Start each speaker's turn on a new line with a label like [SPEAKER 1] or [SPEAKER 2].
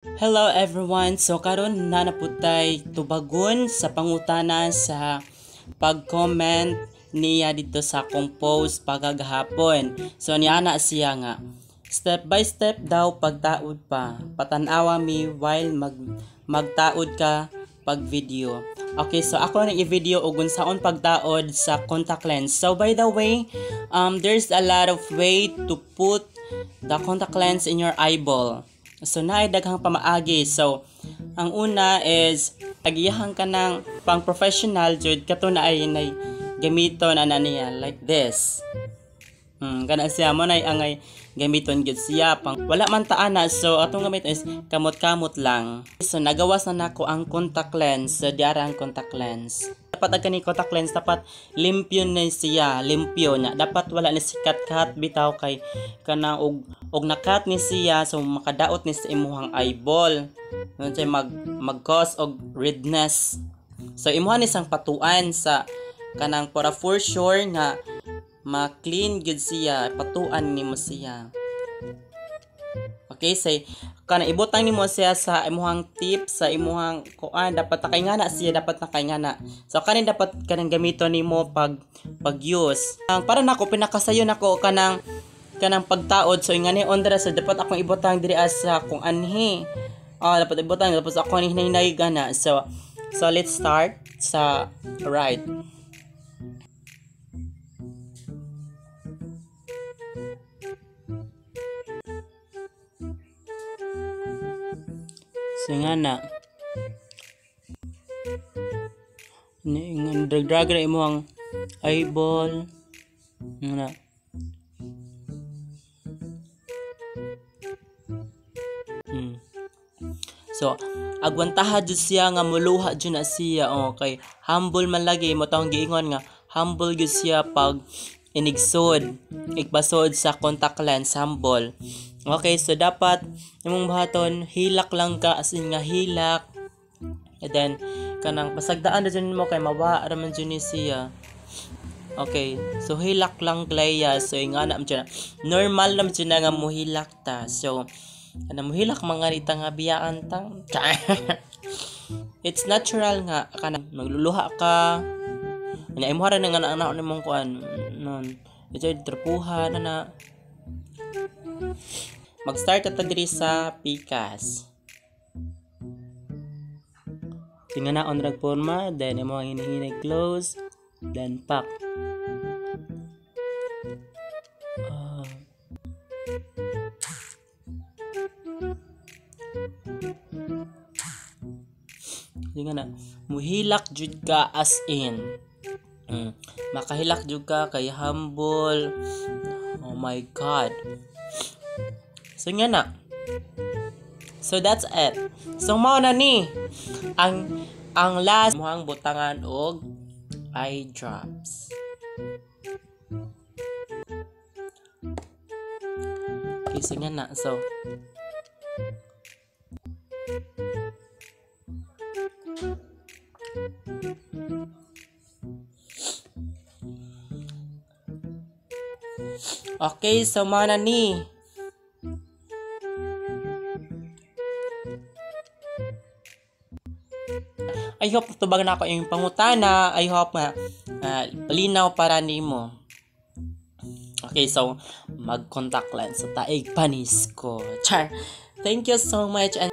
[SPEAKER 1] Hello everyone. So karon na naputay tubagon sa pangutana sa pag-comment niya dito sa akong post pagagahapon. So niya na siya nga. Step by step daw pagtaod pa. Patanawa mi while magtaod ka pag video. Okay, so ako na i-video og unsaon pagtaod sa contact lens. So by the way, there's a lot of way to put the contact lens in your eyeball. So naay daghang pamaagi. So ang una is agiyahan ka ng pang professional jud kato na ay gamiton ana niya like this. Kana siya mo nay angay gamiton gid siya pang wala man taana. So atong gamit is kamot-kamot lang. So nagawas na nako ang contact lens. So diara ang contact lens. Dapat ang kani contact lens dapat limpyo na siya, limpyo na. Dapat wala ni sikat-kat bitaw kay kana og nakat ni siya so makadaot ni sa imuhang eyeball. Unsay mag-cause og redness. So imuha ni sang patuan sa kanang para for sure nga ma-clean gud siya, patuan nimo siya. Okay, say kana ibutang nimo siya sa imuhang tip sa imuhang kuan dapat nakaingana siya, dapat nakaingana. So kanin dapat kanang gamiton nimo pag-use. Para nako pinakasayo nako kanang pagtaod. So ingani ondra sa dapat akong ibutang diri sa kung anhi. Dapat ibutang tapos ako ni hinay gana. So let's start sa right. So nga na drag na imo ang eyeball nga. So agwantaha jud siya nga muluha jud na siya. Okay, humble man lagi mo taong giingon nga humble jud siya pag inigsod igbasod sa contact lens, humble. Okay, so dapat imong buhaton hilak lang ka, as in nga hilak. And then kanang pasagdaan na dyan mo kay mawa raman dyan ni siya. Okay, so hilak lang glaya. So nga na dyan normal naman dyan nga muhilak ta. So ano muhilak mga nita nga biyaan tang it's natural nga kana magluluha ka nya imo ra nga anak ni mong kuan non ito trapuhan na mag-start ta diri sa pikas. Tingnan na on forma, then imo ang hinihinay close, then pack. Tingnan na, muhilak jud ka as in. Makahilak jud ka kay humble. Oh my god. So nga na. So that's it. So mao na ni ang last muhang butangan og eye drops. Okay, so nga na. So okay, so mao na ni. I hope tubag na ako yung pangutana. I hope linaw para nimo. Okay, so mag-contact lens sa taig panis ko. Char. Thank you so much and